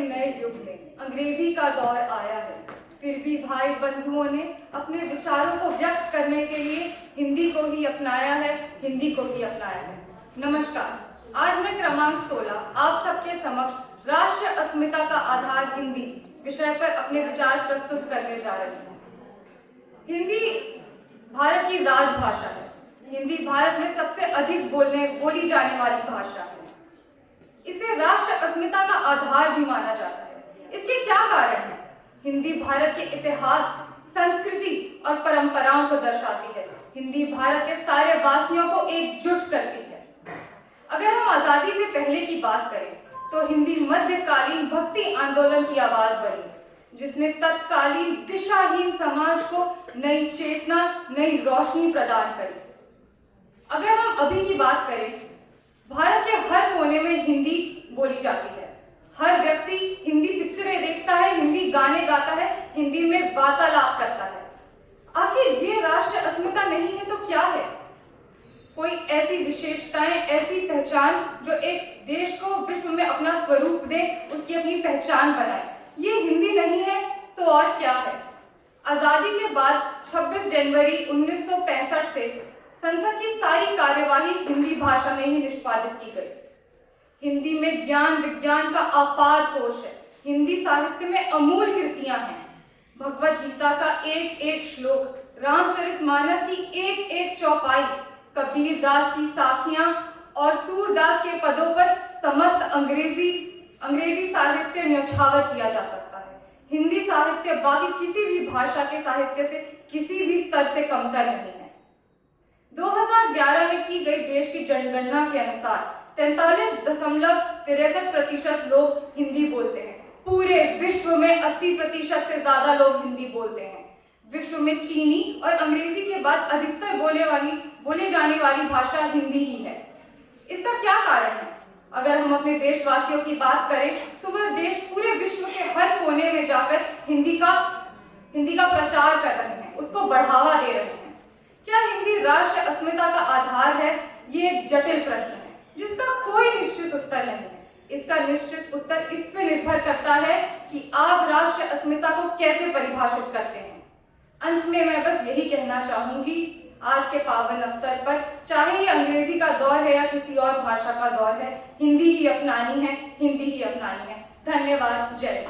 नए युग में अंग्रेजी का दौर आया है, फिर भी भाई बंधुओं ने अपने विचारों को व्यक्त करने के लिए हिंदी को ही अपनाया है, हिंदी को ही अपनाया है। नमस्कार, आज मैं क्रमांक 16 आप सबके समक्ष राष्ट्रीय अस्मिता का आधार हिंदी विषय पर अपने विचार प्रस्तुत करने जा रही हूँ। हिंदी भारत की राजभाषा है। हिंदी भारत में सबसे अधिक बोली जाने वाली भाषा है। इसे राष्ट्र अस्मिता का आधार भी माना जाता है। इसके क्या कारण है? हिंदी भारत के इतिहास, संस्कृति और परंपराओं को दर्शाती है। हिंदी भारत के सारे वासियों को एकजुट करती है। अगर हम आजादी से पहले की बात करें तो हिंदी मध्यकालीन भक्ति आंदोलन की आवाज बनी, जिसने तत्कालीन दिशाहीन समाज को नई चेतना, नई रोशनी प्रदान करी। अगर हम अभी की बात करें, भारत के हर कोने में हिंदी बोली जाती है। हर व्यक्ति हिंदी पिक्चरें देखता है, हिंदी गाने गाता है, हिंदी में वार्तालाप करता है। आखिर ये राष्ट्रीय अस्मिता नहीं है तो क्या है? कोई ऐसी विशेषताएं, ऐसी पहचान जो एक देश को विश्व में अपना स्वरूप दे, उसकी अपनी पहचान बनाए। ये हिंदी नहीं है तो और क्या है? आजादी के बाद 26 जनवरी 1965 से संसद की सारी कार्यवाही हिंदी भाषा में ही निष्पादित की गई। हिंदी में ज्ञान विज्ञान का अपार कोश है। हिंदी साहित्य में अमूल कृतियां हैं। भगवत गीता का एक एक श्लोक, रामचरितमानस की एक एक चौपाई, कबीर दास की साखियां और सूरदास के पदों पर समस्त अंग्रेजी साहित्य न्यौछावर किया जा सकता है। हिंदी साहित्य बाकी किसी भी भाषा के साहित्य से किसी भी स्तर से कमतर नहीं है। 2011 में की गई देश की जनगणना के अनुसार 43.63% लोग हिंदी बोलते हैं। पूरे विश्व में 80% से ज्यादा लोग हिंदी बोलते हैं। विश्व में चीनी और अंग्रेजी के बाद अधिकतर बोले जाने वाली भाषा हिंदी ही है। इसका क्या कारण है? अगर हम अपने देशवासियों की बात करें तो वह देश पूरे विश्व के हर कोने में जाकर हिंदी का प्रचार कर रहे हैं, उसको बढ़ावा दे रहे हैं। क्या हिंदी राष्ट्रीय अस्मिता का आधार है? ये एक जटिल प्रश्न है जिसका कोई निश्चित उत्तर नहीं है। इसका निश्चित उत्तर इस पर निर्भर करता है कि आप राष्ट्रीय अस्मिता को कैसे परिभाषित करते हैं। अंत में मैं बस यही कहना चाहूंगी, आज के पावन अवसर पर, चाहे ये अंग्रेजी का दौर है या किसी और भाषा का दौर है, हिंदी ही अपनानी है, हिंदी ही अपनानी है। धन्यवाद। जय हिंद।